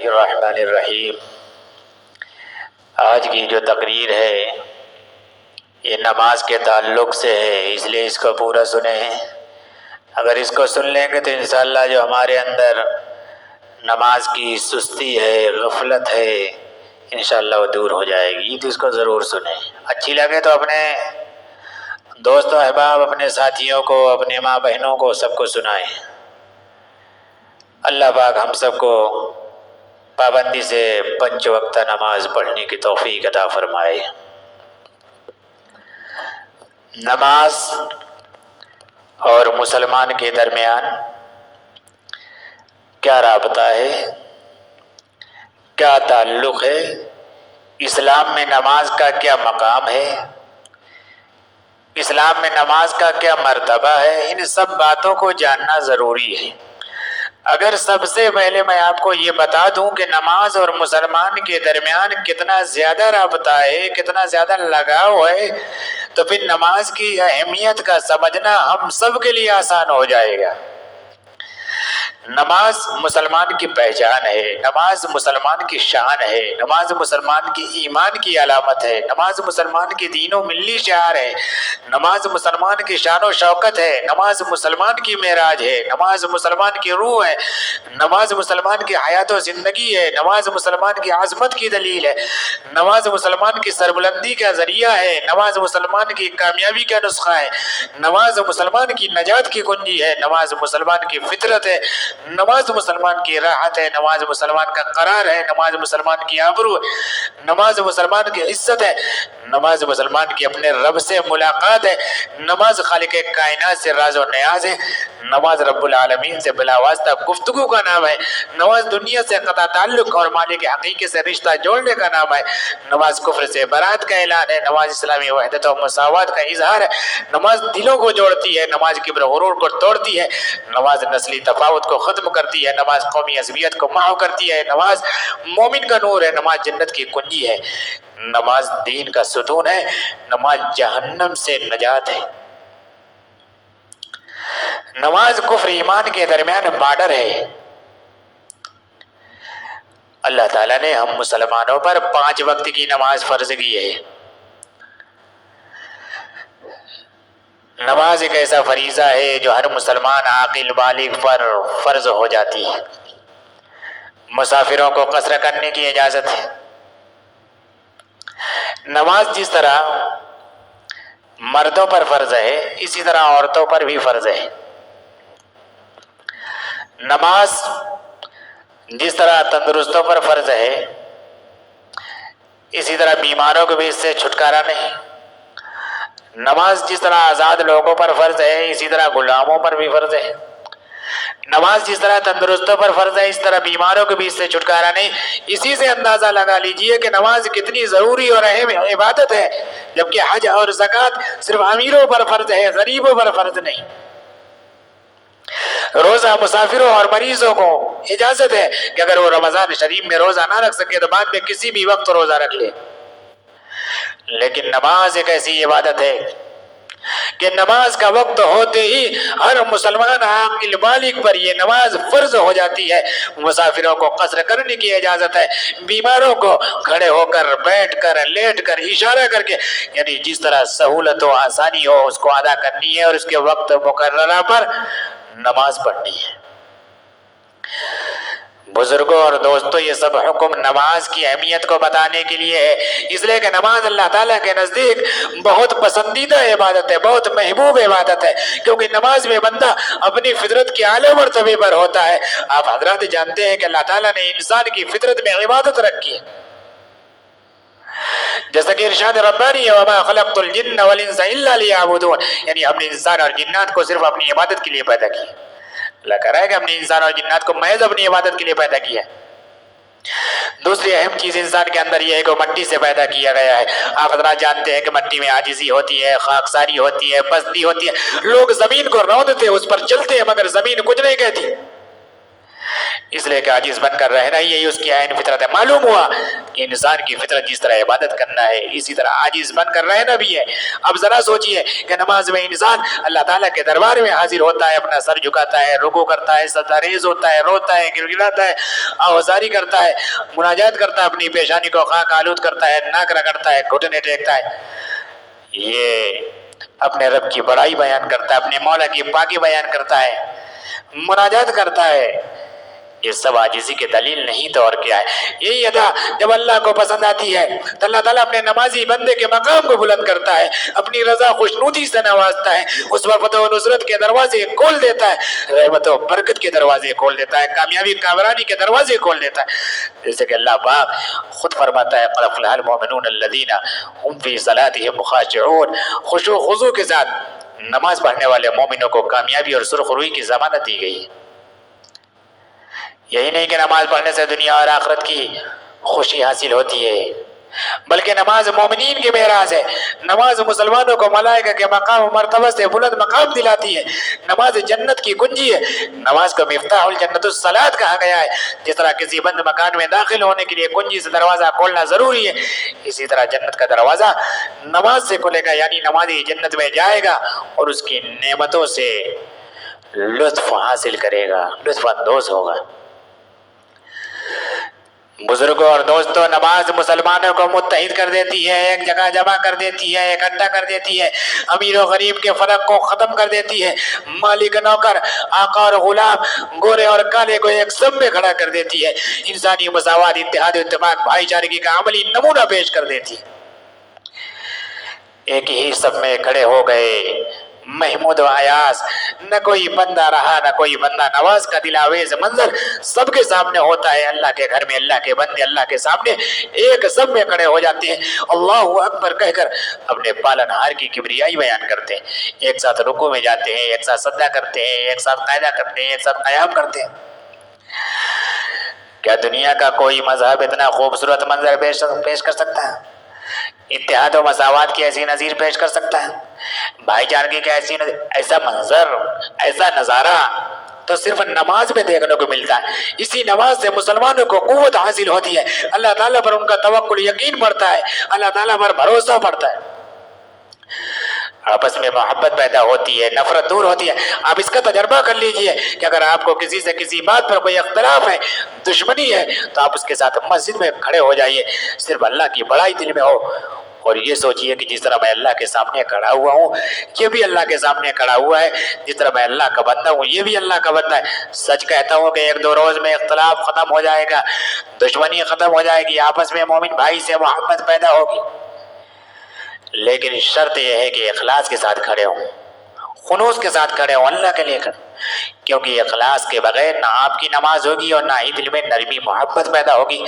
الرحمن الرحیم۔ آج کی جو تقریر ہے یہ نماز کے تعلق سے ہے، اس لیے اس کو پورا سنیں۔ اگر اس کو سن لیں گے تو انشاءاللہ جو ہمارے اندر نماز کی سستی ہے، غفلت ہے، انشاءاللہ وہ دور ہو جائے گی۔ تو اس کو ضرور سنیں، اچھی لگے تو اپنے دوست و احباب، اپنے ساتھیوں کو، اپنے ماں بہنوں کو، سب کو سنائیں۔ اللہ پاک ہم سب کو پابندی سے 5 وقتہ نماز پڑھنے کی توفیق عطا فرمائے۔ نماز اور مسلمان کے درمیان کیا رابطہ ہے، کیا تعلق ہے، اسلام میں نماز کا کیا مقام ہے، اسلام میں نماز کا کیا مرتبہ ہے، ان سب باتوں کو جاننا ضروری ہے۔ اگر سب سے پہلے میں آپ کو یہ بتا دوں کہ نماز اور مسلمان کے درمیان کتنا زیادہ رابطہ ہے، کتنا زیادہ لگاؤ ہے، تو پھر نماز کی اہمیت کا سمجھنا ہم سب کے لیے آسان ہو جائے گا۔ نماز مسلمان کی پہچان ہے، نماز مسلمان کی شان ہے، نماز مسلمان کی ایمان کی علامت ہے، نماز مسلمان کی دین و ملی شعار ہے، نماز مسلمان کی شان و شوکت ہے، نماز مسلمان کی معراج ہے، نماز مسلمان کی روح ہے، نماز مسلمان کی حیات و زندگی ہے، نماز مسلمان کی عظمت کی دلیل ہے، نماز مسلمان کی سربلندی کا ذریعہ ہے، نماز مسلمان کی کامیابی کا نسخہ ہے، نماز مسلمان کی نجات کی کنجی ہے، نماز مسلمان کی فطرت ہے، نماز مسلمان کی راحت ہے، نماز مسلمان کا قرار ہے، نماز مسلمان کی آبرو ہے، نماز مسلمان کی عزت ہے، نماز مسلمان کی اپنے رب سے ملاقات ہے، نماز خالق کائنات سے راز و نیاز ہے، نماز رب العالمین سے بلا واسطہ گفتگو کا نام ہے، نماز دنیا سے قطع تعلق اور مالک حقیقی سے رشتہ جوڑنے کا نام ہے، نماز کفر سے برات کا اعلان ہے، نماز اسلامی وحدت و مساوات کا اظہار ہے، نماز دلوں کو جوڑتی ہے، نماز کبر و غرور کو توڑتی ہے، نماز نسلی تفاوت کو ختم کرتی ہے، نماز قومی عصبیت کو محو کرتی ہے، نماز مومن کا نور ہے، نماز جنت کی کنجی ہے، نماز دین کا ستون ہے، نماز جہنم سے نجات ہے، نماز کفر ایمان کے درمیان بارڈر ہے۔ اللہ تعالیٰ نے ہم مسلمانوں پر 5 وقت کی نماز فرض کی ہے۔ نماز ایک ایسا فریضہ ہے جو ہر مسلمان عاقل بالغ پر فرض ہو جاتی ہے۔ مسافروں کو قصر کرنے کی اجازت ہے۔ نماز جس طرح مردوں پر فرض ہے اسی طرح عورتوں پر بھی فرض ہے۔ نماز جس طرح تندرستوں پر فرض ہے اسی طرح بیماروں کو بھی اس سے چھٹکارا نہیں۔ نماز جس طرح آزاد لوگوں پر فرض ہے اسی طرح غلاموں پر بھی فرض ہے۔ نماز جس طرح تندرستوں پر فرض ہے اس طرح بیماروں کو بھی اس سے چھٹکارا نہیں۔ اسی سے اندازہ لگا لیجئے کہ نماز کتنی ضروری اور اہم عبادت ہے، جبکہ حج اور زکوٰۃ صرف امیروں پر فرض ہے، غریبوں پر فرض نہیں۔ روزہ مسافروں اور مریضوں کو اجازت ہے کہ اگر وہ رمضان شریف میں روزہ نہ رکھ سکے تو بعد میں کسی بھی وقت روزہ رکھ لے۔ لیکن نماز ایک ایسی عبادت ہے کہ نماز کا وقت ہوتے ہی ہر مسلمان عاقل بالغ پر یہ نماز فرض ہو جاتی ہے۔ مسافروں کو قصر کرنے کی اجازت ہے، بیماروں کو کھڑے ہو کر، بیٹھ کر، لیٹ کر، اشارہ کر کے، یعنی جس طرح سہولت و آسانی ہو اس کو ادا کرنی ہے اور اس کے وقت مقررہ پر نماز پڑھنی ہے۔ بزرگوں اور دوستوں، یہ سب حکم نماز کی اہمیت کو بتانے کے لیے ہے، اس لیے کہ نماز اللہ تعالیٰ کے نزدیک بہت پسندیدہ عبادت ہے، بہت محبوب عبادت ہے، کیونکہ نماز میں بندہ اپنی فطرت کے اعلیٰ مرتبے پر ہوتا ہے۔ آپ حضرات جانتے ہیں کہ اللہ تعالیٰ نے انسان کی فطرت میں عبادت رکھی ہے، جیسا کہ ارشاد ربانی ہے وَمَا خَلَقْتُ الْجِنَّ وَالْإِنسَ إِلَّا لِيَعْبُدُونَ، یعنی ہم نے انسان اور جنات کو صرف اپنی عبادت کے لیے پیدا کیا۔ اللہ کہہ رہا ہے کہ ہم نے انسان اور جنات کو محض اپنی عبادت کے لیے پیدا کیا ہے۔ دوسری اہم چیز انسان کے اندر یہ ہے کہ وہ مٹی سے پیدا کیا گیا ہے۔ آپ حضرات جانتے ہیں کہ مٹی میں عاجزی ہوتی ہے، خاکساری ہوتی ہے، پستی ہوتی ہے۔ لوگ زمین کو رونتے اس پر چلتے ہیں مگر زمین کچھ نہیں کہتی، اس لیے کہ عاجز بن کر رہنا یہی اس کی عین فطرت ہے۔ معلوم ہوا انسان کی فطرت جس طرح عبادت کرنا ہے اسی طرح عاجز بن کر رہنا بھی ہے۔ اب ذرا سوچئے کہ نماز میں انسان اللہ تعالیٰ کے دربار میں حاضر ہوتا ہے، اپنا سر جھکاتا ہے، رکوع کرتا ہے، سجدہ ریز ہوتا ہے، روتا ہے، گڑگڑاتا ہے، آوازاری کرتا ہے، مناجات کرتا ہے، اپنی پیشانی کو خاک آلود کرتا ہے، ناک رگڑتا ہے، گھٹنے ٹیکتا ہے، یہ اپنے رب کی بڑائی بیان کرتا ہے، اپنے مولا کی پاکی بیان کرتا ہے، مناجات کرتا ہے۔ یہ سب عاجزی کی دلیل نہیں تو اور کیا ہے؟ یہی ادا جب اللہ کو پسند آتی ہے تو اللہ تعالیٰ اپنے نمازی بندے کے مقام کو بلند کرتا ہے، اپنی رضا خوشنودی سے نوازتا ہے، اس پر فتح و نصرت کے دروازے کھول دیتا ہے، رحمت و برکت کے دروازے کھول دیتا ہے، کامیابی کامرانی کے دروازے کھول دیتا ہے۔ جیسے کہ اللہ پاک خود فرماتا ہے قد افلح المؤمنون الذین هم فی صلاتهم خاشعون، خشوع و خضوع کے ساتھ نماز پڑھنے والے مومنوں کو کامیابی اور سرخروئی کی ضمانت دی گئی ہے۔ یہی نہیں کہ نماز پڑھنے سے دنیا اور آخرت کی خوشی حاصل ہوتی ہے، بلکہ نماز مومنین کی معراج ہے، نماز مسلمانوں کو ملائکہ کے مقام و مرتبہ سے بلند مقام دلاتی ہے، نماز جنت کی کنجی ہے، نماز کو مفتاح الجنت الصلاۃ کہا گیا ہے۔ جس طرح کسی بند مکان میں داخل ہونے کے لیے کنجی سے دروازہ کھولنا ضروری ہے، اسی طرح جنت کا دروازہ نماز سے کھلے گا، یعنی نمازی جنت میں جائے گا اور اس کی نعمتوں سے لطف حاصل کرے گا، لطف اندوز ہوگا۔ بزرگوں اور دوستوں، نماز مسلمانوں کو متحد کر دیتی ہے، ایک جگہ جمع کر دیتی ہے، اکٹھا کر دیتی ہے، امیر و غریب کے فرق کو ختم کر دیتی ہے، مالک نوکر، آقا اور غلام، گورے اور کالے کو ایک سب میں کھڑا کر دیتی ہے، انسانی مساوات، اتحاد و اتفاق، بھائی چارگی کا عملی نمونہ پیش کر دیتی ہے۔ ایک ہی سب میں کھڑے ہو گئے محمود و ایاز، نہ کوئی بندہ رہا نہ کوئی بندہ نواز کا دل آویز منظر سب کے سامنے ہوتا ہے۔ اللہ کے گھر میں اللہ کے بندے اللہ کے سامنے ایک سب میں کھڑے ہو جاتے ہیں، اللہ اکبر کہہ کر اپنے پالن ہار کی کبریائی بیان کرتے ہیں، ایک ساتھ رکوع میں جاتے ہیں، ایک ساتھ سجدہ کرتے ہیں، ایک ساتھ قاعدہ کرتے ہیں، ایک ساتھ قیام کرتے ہیں۔ کیا دنیا کا کوئی مذہب اتنا خوبصورت منظر پیش کر سکتا ہے؟ اتحاد و مساوات کی ایسی نظیر پیش کر سکتا ہے؟ بھائی چارگی کا ایسا منظر، ایسا نظارہ تو صرف نماز میں دیکھنے کو ملتا ہے۔ اسی نماز سے مسلمانوں کو قوت حاصل ہوتی ہے، اللہ تعالیٰ پر ان کا توکل یقین بڑھتا ہے، اللہ تعالیٰ پر بھروسہ بڑھتا ہے، آپس میں محبت پیدا ہوتی ہے، نفرت دور ہوتی ہے۔ آپ اس کا تجربہ کر لیجئے کہ اگر آپ کو کسی سے کسی بات پر کوئی اختلاف ہے، دشمنی ہے، تو آپ اس کے ساتھ مسجد میں کھڑے ہو جائیے، صرف اللہ کی بڑائی دل میں ہو، اور یہ سوچئے کہ جس طرح میں اللہ کے سامنے کھڑا ہوا ہوں یہ بھی اللہ کے سامنے کھڑا ہوا ہے، جس طرح میں اللہ کا بندہ ہوں یہ بھی اللہ کا بندہ ہے۔ سچ کہتا ہوں کہ ایک دو روز میں اختلاف ختم ہو جائے گا، دشمنی ختم ہو جائے گی، آپس میں مومن بھائی سے محبت پیدا ہوگی، لیکن شرط یہ ہے کہ اخلاص کے ساتھ کھڑے ہوں، خلوص کے ساتھ کھڑے ہوں، اللہ کے لیے کھڑے، کیونکہ اخلاص کے بغیر نہ آپ کی نماز ہوگی اور نہ ہی دل میں نرمی محبت پیدا ہوگی۔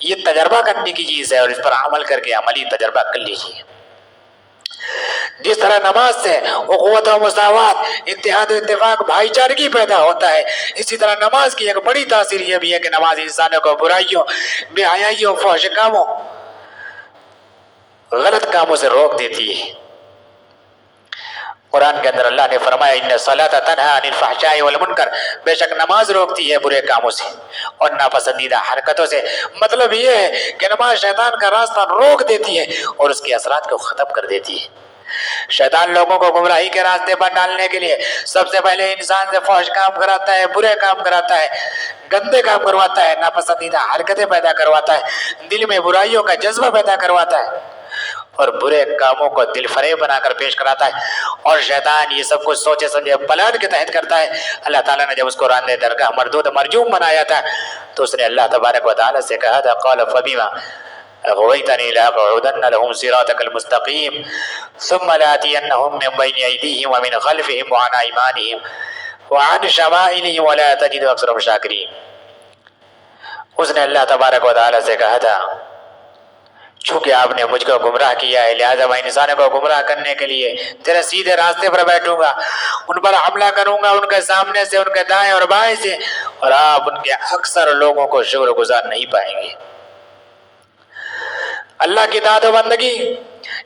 یہ تجربہ کرنے کی چیز ہے اور اس پر عمل کر کے عملی تجربہ کر لیجیے۔ جس طرح نماز سے اخوت و مساوات، اتحاد و اتفاق، بھائی چارگی پیدا ہوتا ہے، اسی طرح نماز کی ایک بڑی تاثیر یہ بھی ہے کہ نماز انسانوں کو برائیوں، بے حیائیوں، فحش کاموں، غلط کاموں سے روک دیتی ہے۔ قرآن کے اندر اللہ نے فرمایا ان الصلاۃ تنہی عن الفحشاء والمنکر، بے شک نماز روکتی ہے برے کاموں سے اور ناپسندیدہ حرکتوں سے۔ مطلب یہ ہے کہ نماز شیطان کا راستہ روک دیتی ہے اور اس کے اثرات کو ختم کر دیتی ہے۔ شیطان لوگوں کو گمراہی کے راستے پر ڈالنے کے لیے سب سے پہلے انسان سے فحش کام کراتا ہے، برے کام کراتا ہے، گندے کام کرواتا ہے، ناپسندیدہ حرکتیں پیدا کرواتا ہے، دل میں برائیوں کا جذبہ پیدا کرواتا ہے اور برے کاموں کو دل فریب بنا کر پیش کراتا ہے، اور شیطان یہ سب کچھ سوچے سمجھے پلان کے تحت کرتا ہے۔ اللہ تعالیٰ نے جب اس کو راندے درگاہ مردود مرجوم بنایا تھا تو اس نے اللہ تبارک و تعالیٰ سے کہا تھا قال فبما اغويتني لأقعدن لهم صراطك المستقيم ثم لآتينهم من بين أيديهم ومن خلفهم وعن أيمانهم وعن شمائلهم ولا تجد أكثرهم شاكرين۔ اس نے اللہ تبارک و تعالیٰ سے کہا تھا چونکہ آپ نے مجھ کو گمراہ کیا ہے لہذا میں انسانوں کو گمراہ کرنے کے لیے تیرے سیدھے راستے پر بیٹھوں گا، ان پر حملہ کروں گا، ان کے سامنے سے، ان کے دائیں اور بائیں سے، اور آپ ان کے اکثر لوگوں کو شکر گزار نہیں پائیں گے۔ اللہ کی اطاعت و بندگی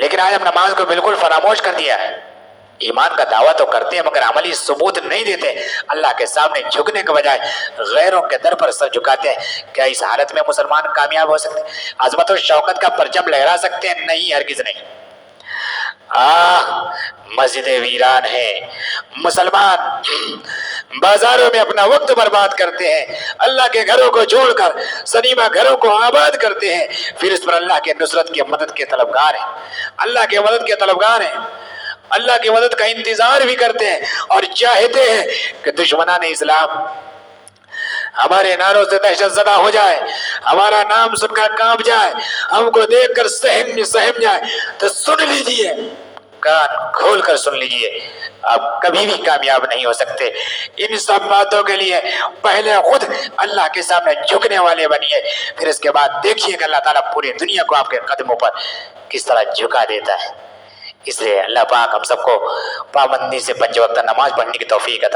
لیکن آج ہم نماز کو بالکل فراموش کر دیا ہے. ایمان کا دعویٰ تو کرتے ہیں مگر عملی ثبوت نہیں دیتے. اللہ کے سامنے جھکنے کے بجائے غیروں کے در پر سر جھکاتے ہیں. کیا اس حالت میں مسلمان کامیاب ہو سکتے ہیں؟ عظمت و شوکت کا پرچم لہرا سکتے ہیں؟ نہیں، ہرگز نہیں. مسجدیں ویران ہیں. مسلمان بازاروں میں اپنا وقت برباد کرتے ہیں، اللہ کے گھروں کو چھوڑ کر سنیما گھروں کو آباد کرتے ہیں، پھر اس پر اللہ کے نصرت کی مدد کے طلبگار ہیں. اللہ کے مدد کے طلبگار ہیں، اللہ کی مدد کا انتظار بھی کرتے ہیں اور چاہتے ہیں کہ دشمنان اسلام ہمارے نعروں سے دہشت زدہ ہو جائے، ہمارا نام سن کر کانپ جائے، ہم کو دیکھ کر سہم جائے. تو سن لیجئے، کان کھول کر سن لیجئے، آپ کبھی بھی کامیاب نہیں ہو سکتے. ان سب باتوں کے لیے پہلے خود اللہ کے سامنے جھکنے والے بنیے، پھر اس کے بعد دیکھیے کہ اللہ تعالیٰ پوری دنیا کو آپ کے قدموں پر کس طرح جھکا دیتا ہے. اس لیے اللہ پاک ہم سب کو پابندی سے 5 وقت نماز پڑھنے کی توفیق عطا